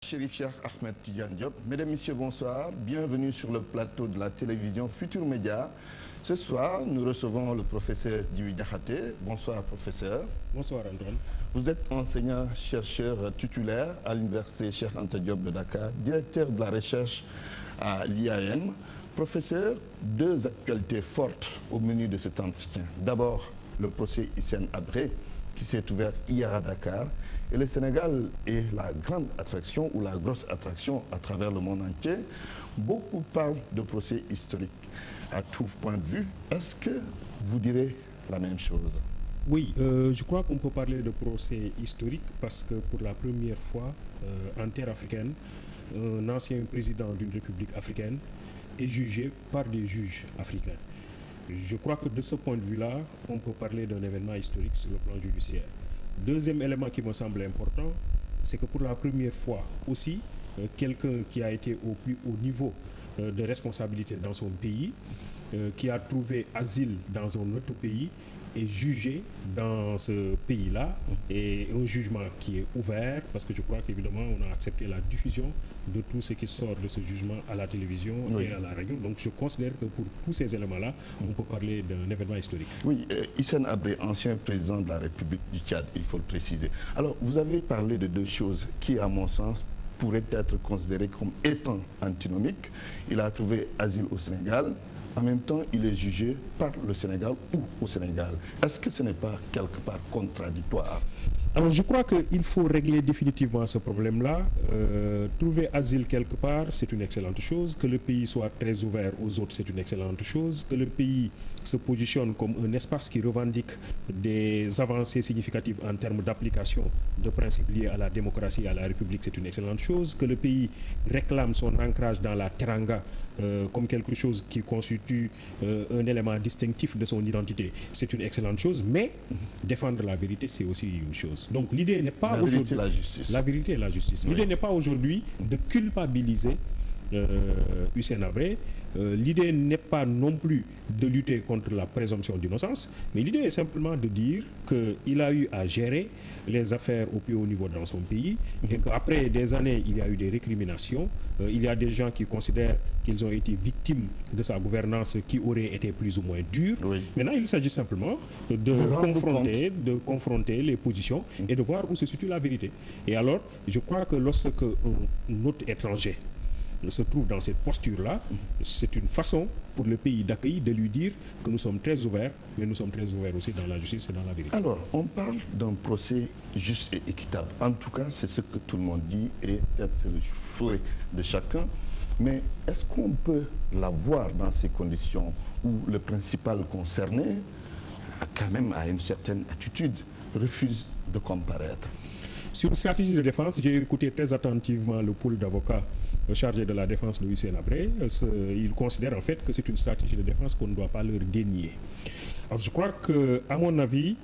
Chérif Cheikh Ahmed Tidiane Diop. Mesdames, Messieurs, bonsoir. Bienvenue sur le plateau de la télévision Futur Média. Ce soir, nous recevons le professeur Djiby Diakhaté. Bonsoir, professeur. Bonsoir, Antoine. Vous êtes enseignant-chercheur titulaire à l'Université Cheikh Anta Diop de Dakar, directeur de la recherche à l'IAM. Professeur, deux actualités fortes au menu de cet entretien. D'abord, le procès Hissène Habré, qui s'est ouvert hier à Dakar. Et le Sénégal est la grande attraction ou la grosse attraction à travers le monde entier. Beaucoup parlent de procès historique à tout point de vue. Est-ce que vous direz la même chose? Oui, je crois qu'on peut parler de procès historique parce que pour la première fois en terre africaine, un ancien président d'une république africaine est jugé par des juges africains. Je crois que de ce point de vue-là, on peut parler d'un événement historique sur le plan judiciaire. Deuxième élément qui me semble important, c'est que pour la première fois aussi, quelqu'un qui a été au plus haut niveau de responsabilité dans son pays, qui a trouvé asile dans un autre pays, est jugé dans ce pays-là, et un jugement qui est ouvert, parce que je crois qu'évidemment on a accepté la diffusion de tout ce qui sort de ce jugement à la télévision et à la radio. Donc je considère que pour tous ces éléments-là, on peut parler d'un événement historique. Oui, Hissène Habré, ancien président de la République du Tchad, il faut le préciser. Alors, vous avez parlé de deux choses qui, à mon sens, pourraient être considérées comme étant antinomiques. Il a trouvé asile au Sénégal. En même temps, il est jugé par le Sénégal ou au Sénégal. Est-ce que ce n'est pas quelque part contradictoire? Alors je crois qu'il faut régler définitivement ce problème-là. Trouver asile quelque part, c'est une excellente chose. Que le pays soit très ouvert aux autres, c'est une excellente chose. Que le pays se positionne comme un espace qui revendique des avancées significatives en termes d'application de principes liés à la démocratie et à la République, c'est une excellente chose. Que le pays réclame son ancrage dans la teranga comme quelque chose qui constitue un élément distinctif de son identité, c'est une excellente chose. Mais défendre la vérité, c'est aussi une chose. Donc l'idée n'est pas aujourd'hui la vérité et la justice. L'idée n'est pas aujourd'hui de culpabiliser Hissène Habré. L'idée n'est pas non plus de lutter contre la présomption d'innocence, mais l'idée est simplement de dire qu'il a eu à gérer les affaires au plus haut niveau dans son pays et qu'après des années, il y a eu des récriminations. Il y a des gens qui considèrent qu'ils ont été victimes de sa gouvernance qui aurait été plus ou moins dure. Maintenant, il s'agit simplement de confronter les positions et de voir où se situe la vérité. Et alors, je crois que lorsque un autre étranger se trouve dans cette posture-là, c'est une façon pour le pays d'accueillir, de lui dire que nous sommes très ouverts, mais nous sommes très ouverts aussi dans la justice et dans la vérité. Alors, on parle d'un procès juste et équitable. En tout cas, c'est ce que tout le monde dit et peut-être c'est le souhait de chacun. Mais est-ce qu'on peut l'avoir dans ces conditions où le principal concerné quand même a une certaine attitude, refuse de comparaître? Sur une stratégie de défense, j'ai écouté très attentivement le pool d'avocats chargé de la défense de Hissène Habré. Ils considèrent en fait que c'est une stratégie de défense qu'on ne doit pas leur dénier. Alors je crois qu'à mon avis,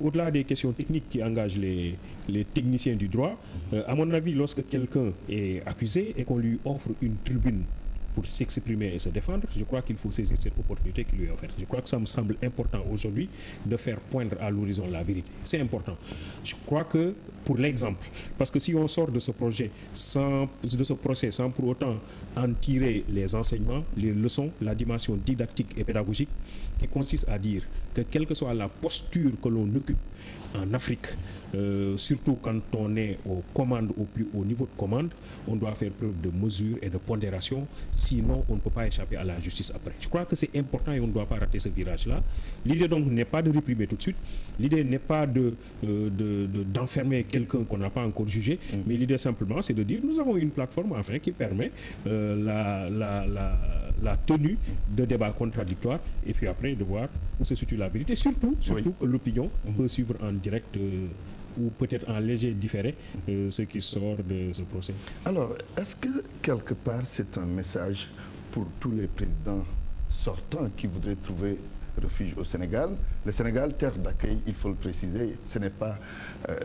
au-delà des questions techniques qui engagent les techniciens du droit, à mon avis, lorsque quelqu'un est accusé et qu'on lui offre une tribune pour s'exprimer et se défendre, je crois qu'il faut saisir cette opportunité qui lui est offerte. Je crois que ça me semble important aujourd'hui de faire poindre à l'horizon la vérité. C'est important. Je crois que pour l'exemple, parce que si on sort de ce procès sans pour autant en tirer les enseignements, les leçons, la dimension didactique et pédagogique qui consiste à dire que quelle que soit la posture que l'on occupe en Afrique, surtout quand on est aux commandes, au plus haut niveau de commande, on doit faire preuve de mesure et de pondération, sinon on ne peut pas échapper à la justice après. Je crois que c'est important et on ne doit pas rater ce virage-là. L'idée donc n'est pas de réprimer tout de suite, l'idée n'est pas d'enfermer quelqu'un qu'on n'a pas encore jugé, mais l'idée simplement c'est de dire nous avons une plateforme enfin qui permet la tenue de débats contradictoires et puis après de voir où se situe la vérité, surtout que l'opinion peut suivre en direct ou peut-être en léger différé ce qui sort de ce procès. Alors, est-ce que quelque part c'est un message pour tous les présidents sortants qui voudraient trouver refuge au Sénégal? Le Sénégal, terre d'accueil, il faut le préciser, ce n'est pas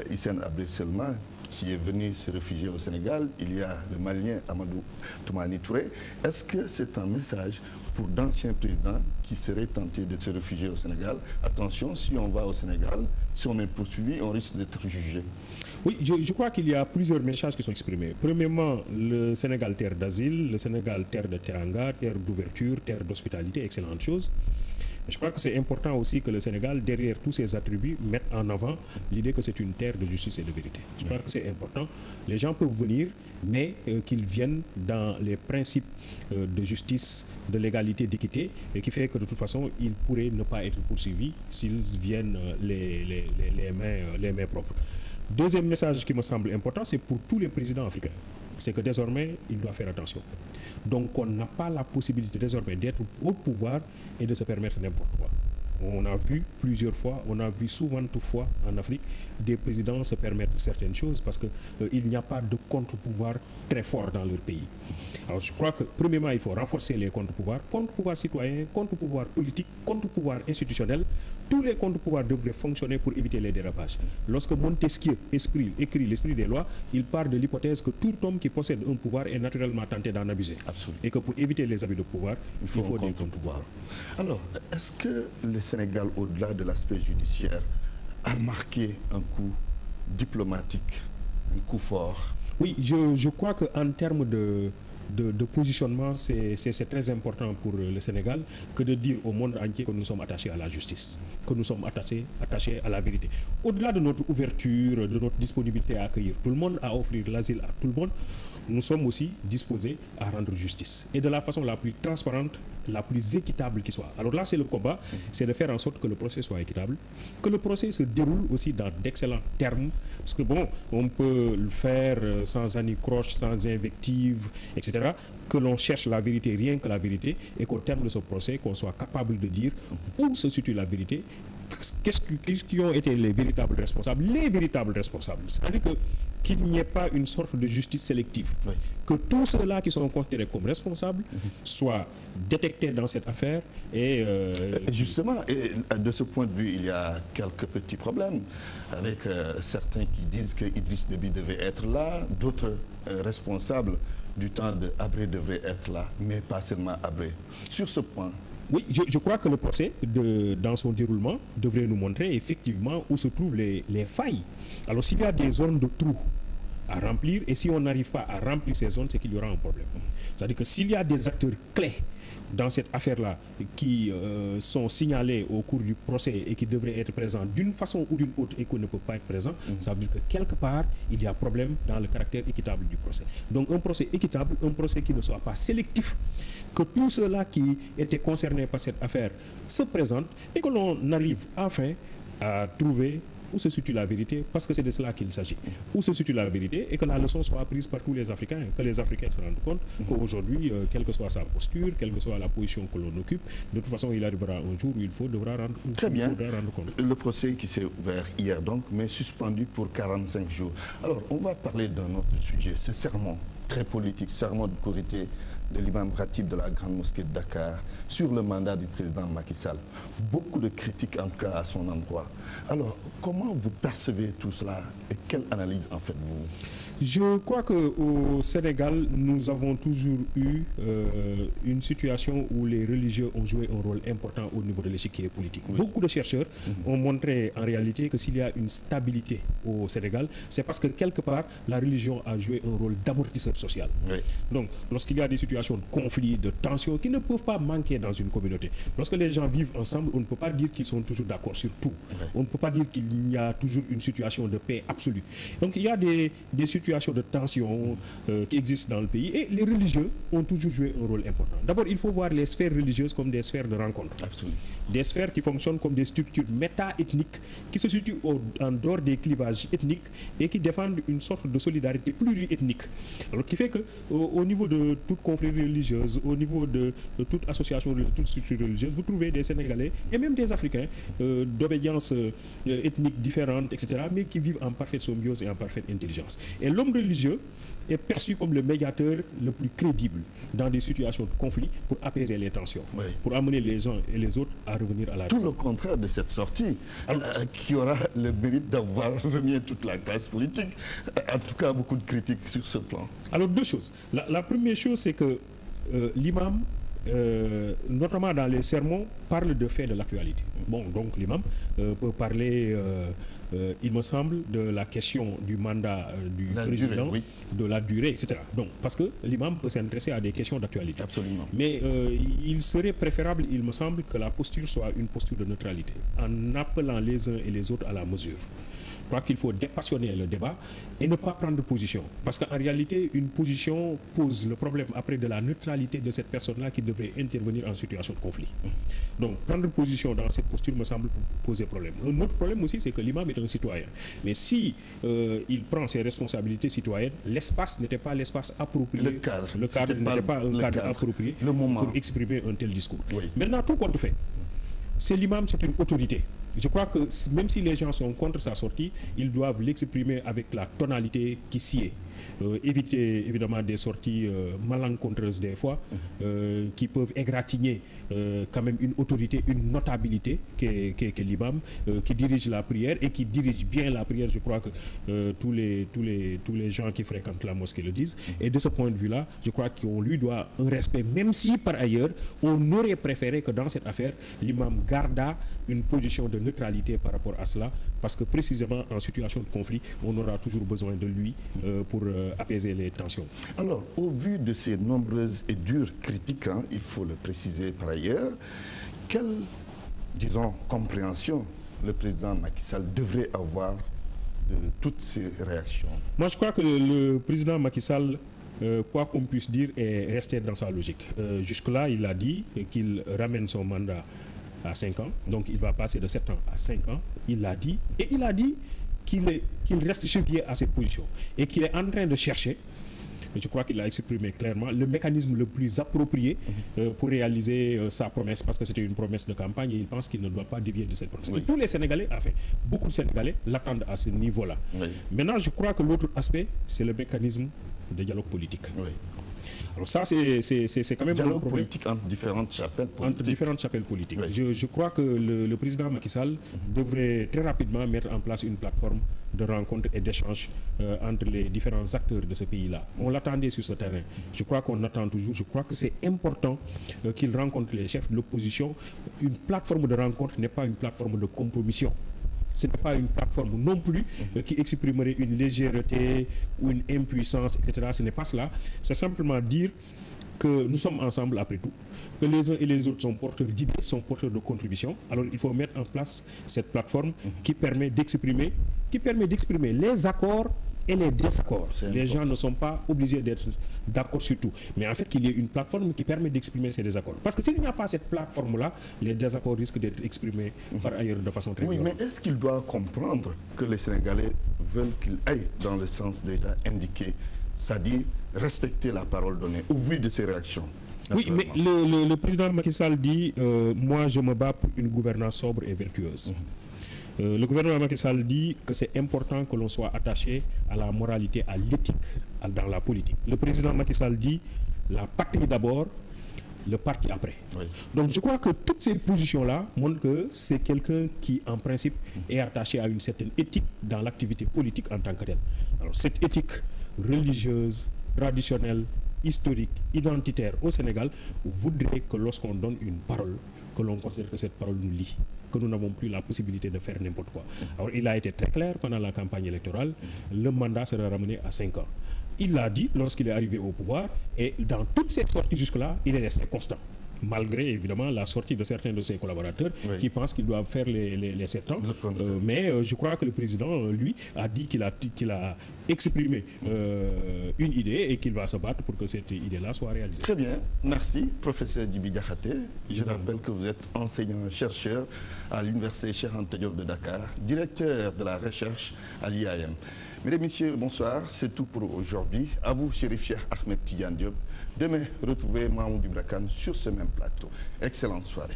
Hissène Habré seulement qui est venu se réfugier au Sénégal. Il y a le Malien Amadou Toumani Touré. Est-ce que c'est un message pour d'anciens présidents qui seraient tentés de se réfugier au Sénégal? Attention, si on va au Sénégal, si on est poursuivi, on risque d'être jugé. Oui, je crois qu'il y a plusieurs messages qui sont exprimés. Premièrement, le Sénégal, terre d'asile, le Sénégal, terre de teranga, terre d'ouverture, terre d'hospitalité, excellente chose. Je crois que c'est important aussi que le Sénégal, derrière tous ses attributs, mette en avant l'idée que c'est une terre de justice et de vérité. Je crois que c'est important. Les gens peuvent venir, mais qu'ils viennent dans les principes de justice, de légalité, d'équité, et qui fait que de toute façon, ils pourraient ne pas être poursuivis s'ils viennent les mains propres. Deuxième message qui me semble important, c'est pour tous les présidents africains. C'est que désormais, il doit faire attention. Donc, on n'a pas la possibilité désormais d'être au pouvoir et de se permettre n'importe quoi. On a vu plusieurs fois, on a vu souvent toutefois en Afrique des présidents se permettre certaines choses parce que il n'y a pas de contre-pouvoir très fort dans leur pays. Alors je crois que premièrement il faut renforcer les contre-pouvoirs citoyens, contre-pouvoirs politiques, contre-pouvoirs institutionnels. Tous les contre-pouvoirs devraient fonctionner pour éviter les dérapages. Lorsque Montesquieu écrit l'esprit des lois, il part de l'hypothèse que tout homme qui possède un pouvoir est naturellement tenté d'en abuser. Absolument. Et que pour éviter les abus de pouvoir, il faut des contre-pouvoirs. Alors, est-ce que le Sénégal, au-delà de l'aspect judiciaire, a marqué un coup diplomatique, un coup fort? Oui, je crois qu'en termes de positionnement, c'est très important pour le Sénégal que de dire au monde entier que nous sommes attachés à la justice, que nous sommes attachés à la vérité. Au-delà de notre ouverture, de notre disponibilité à accueillir tout le monde, à offrir l'asile à tout le monde, nous sommes aussi disposés à rendre justice. Et de la façon la plus transparente, la plus équitable qui soit. Alors là, c'est le combat, c'est de faire en sorte que le procès soit équitable, que le procès se déroule aussi dans d'excellents termes. Parce que bon, on peut le faire sans anicroche, sans invective, etc. Que l'on cherche la vérité, rien que la vérité, et qu'au terme de ce procès, qu'on soit capable de dire où se situe la vérité, qu'est-ce qui ont été les véritables responsables? Les véritables responsables. C'est-à-dire qu'il n'y ait pas une sorte de justice sélective. Oui. Que tous ceux-là qui sont considérés comme responsables soient détectés dans cette affaire. Et justement, et de ce point de vue, il y a quelques petits problèmes avec certains qui disent que Idriss Déby devait être là, d'autres responsables du temps de Habré devraient être là, mais pas seulement Habré. Sur ce point, oui, je crois que le procès, dans son déroulement, devrait nous montrer effectivement où se trouvent les failles. Alors s'il y a des zones de trous à remplir, et si on n'arrive pas à remplir ces zones, c'est qu'il y aura un problème. C'est-à-dire que s'il y a des acteurs clés dans cette affaire-là qui sont signalés au cours du procès et qui devraient être présents d'une façon ou d'une autre et qu'on ne peut pas être présent, ça veut dire que quelque part, il y a problème dans le caractère équitable du procès. Donc un procès équitable, un procès qui ne soit pas sélectif, que tous ceux-là qui étaient concernés par cette affaire se présentent et que l'on arrive enfin à trouver où se situe la vérité, parce que c'est de cela qu'il s'agit. Où se situe la vérité et que la leçon soit apprise par tous les Africains, que les Africains se rendent compte qu'aujourd'hui, quelle que soit sa posture, quelle que soit la position que l'on occupe, de toute façon, il arrivera un jour où il faudra rendre compte. Très bien. Le procès qui s'est ouvert hier, donc, mais suspendu pour 45 jours. Alors, on va parler d'un autre sujet, ce serment très politique, serment de Korité de l'imam Ratib de la Grande Mosquée de Dakar sur le mandat du président Macky Sall. Beaucoup de critiques en tout cas à son endroit. Alors, comment vous percevez tout cela et quelle analyse en faites-vous? Je crois qu'au Sénégal, nous avons toujours eu une situation où les religieux ont joué un rôle important au niveau de l'échiquier politique. Oui. Beaucoup de chercheurs ont montré en réalité que s'il y a une stabilité au Sénégal, c'est parce que quelque part, la religion a joué un rôle d'amortisseur social. Oui. Donc, lorsqu'il y a des situations de conflit, de tension, qui ne peuvent pas manquer dans une communauté, lorsque les gens vivent ensemble, on ne peut pas dire qu'ils sont toujours d'accord sur tout. Oui. On ne peut pas dire qu'il y a toujours une situation de paix absolue. Donc, il y a des situations de tension qui existent dans le pays et les religieux ont toujours joué un rôle important. D'abord, il faut voir les sphères religieuses comme des sphères de rencontre. Absolument. Des sphères qui fonctionnent comme des structures méta-ethniques qui se situent en dehors des clivages ethniques et qui défendent une sorte de solidarité pluriethnique. Alors Alors qui fait que au niveau de toute confrérie religieuse, au niveau de toute association religieuse, toute structure religieuse, vous trouvez des Sénégalais et même des Africains d'obédience ethnique différente, etc., mais qui vivent en parfaite symbiose et en parfaite intelligence. Et l'homme religieux est perçu comme le médiateur le plus crédible dans des situations de conflit pour apaiser les tensions, pour amener les uns et les autres à revenir à la raison. Tout le contraire de cette sortie, qui aura le mérite d'avoir remis toute la classe politique. En tout cas, beaucoup de critiques sur ce plan. Alors, deux choses. La première chose, c'est que l'imam, notamment dans les sermons, parle de faits de l'actualité. Bon, donc l'imam peut parler, il me semble, de la question du mandat du président, de la durée, etc. Donc, parce que l'imam peut s'intéresser à des questions d'actualité. Absolument. Mais il serait préférable, il me semble, que la posture soit une posture de neutralité, en appelant les uns et les autres à la mesure. Je crois qu'il faut dépassionner le débat et ne pas prendre position. Parce qu'en réalité, une position pose le problème après de la neutralité de cette personne-là qui devrait intervenir en situation de conflit. Donc, prendre position dans cette posture me semble poser problème. Un autre problème aussi, c'est que l'imam est un citoyen. Mais si il prend ses responsabilités citoyennes, l'espace n'était pas l'espace approprié. Le cadre n'était pas un cadre approprié pour exprimer un tel discours. Maintenant, tout compte fait. C'est l'imam, c'est une autorité. Je crois que même si les gens sont contre sa sortie, ils doivent l'exprimer avec la tonalité qui sied. Éviter évidemment des sorties malencontreuses des fois, qui peuvent égratigner quand même une autorité, une notabilité qu'est l'imam, qui dirige la prière et qui dirige bien la prière. Je crois que tous les gens qui fréquentent la mosquée le disent. Et de ce point de vue-là, je crois qu'on lui doit un respect, même si par ailleurs, on aurait préféré que dans cette affaire, l'imam garda une position de neutralité par rapport à cela, parce que précisément en situation de conflit, on aura toujours besoin de lui pour apaiser les tensions. Alors, au vu de ces nombreuses et dures critiques, il faut le préciser par ailleurs, quelle, disons, compréhension le président Macky Sall devrait avoir de toutes ces réactions? Moi, je crois que le président Macky Sall, quoi qu'on puisse dire, est resté dans sa logique. Jusque-là, il a dit qu'il ramène son mandat à 5 ans, donc il va passer de 7 ans à 5 ans, il l'a dit, et il a dit qu'il reste chevillé à cette position et qu'il est en train de chercher, je crois qu'il a exprimé clairement, le mécanisme le plus approprié pour réaliser sa promesse, parce que c'était une promesse de campagne et il pense qu'il ne doit pas dévier de cette promesse. Et tous les Sénégalais, enfin, beaucoup de Sénégalais l'attendent à ce niveau-là. Maintenant, je crois que l'autre aspect, c'est le mécanisme de dialogue politique. Alors ça, c'est quand même dialogue politique entre différentes chapelles politiques. Entre différentes chapelles politiques. Je crois que le président Macky Sall devrait très rapidement mettre en place une plateforme de rencontres et d'échanges entre les différents acteurs de ce pays-là. On l'attendait sur ce terrain. Je crois qu'on attend toujours. Je crois que c'est important qu'il rencontre les chefs de l'opposition. Une plateforme de rencontre n'est pas une plateforme de compromission. Ce n'est pas une plateforme non plus qui exprimerait une légèreté ou une impuissance, etc. Ce n'est pas cela. C'est simplement dire que nous sommes ensemble après tout, que les uns et les autres sont porteurs d'idées, sont porteurs de contributions. Alors il faut mettre en place cette plateforme qui permet d'exprimer les accords et les désaccords. Les gens ne sont pas obligés d'être d'accord sur tout. Mais en fait, qu'il y ait une plateforme qui permet d'exprimer ces désaccords. Parce que s'il n'y a pas cette plateforme-là, les désaccords risquent d'être exprimés par ailleurs de façon très violente. Mais est-ce qu'il doit comprendre que les Sénégalais veulent qu'il aille dans le sens déjà indiqué, c'est-à-dire respecter la parole donnée, au vu de ces réactions? Oui, mais le président Macky Sall dit moi, je me bats pour une gouvernance sobre et vertueuse. Le gouvernement Macky Sall dit que c'est important que l'on soit attaché à la moralité, à l'éthique dans la politique. Le président Macky Sall dit la patrie d'abord, le parti après. Donc je crois que toutes ces positions-là montrent que c'est quelqu'un qui, en principe, est attaché à une certaine éthique dans l'activité politique en tant que telle. Alors cette éthique religieuse, traditionnelle, historique, identitaire au Sénégal voudrait que lorsqu'on donne une parole, que l'on considère que cette parole nous lie, que nous n'avons plus la possibilité de faire n'importe quoi. Alors il a été très clair pendant la campagne électorale, le mandat sera ramené à 5 ans. Il l'a dit lorsqu'il est arrivé au pouvoir et dans toutes ses sorties jusque-là, il est resté constant. Malgré évidemment la sortie de certains de ses collaborateurs qui pensent qu'ils doivent faire les 7 ans. Mais je crois que le président, lui, a dit qu'il exprimer une idée et qu'il va se battre pour que cette idée-là soit réalisée. Très bien, merci professeur Djibi Diakhaté. Je rappelle que vous êtes enseignant-chercheur à l'université Cheikh Anta Diop de Dakar, directeur de la recherche à l'IAM. Mesdames, Messieurs, bonsoir, c'est tout pour aujourd'hui. À vous, Chérif Cheikh Ahmed Tidiane Diop. Demain, retrouvez Mamoudou Ibra Kane sur ce même plateau. Excellente soirée.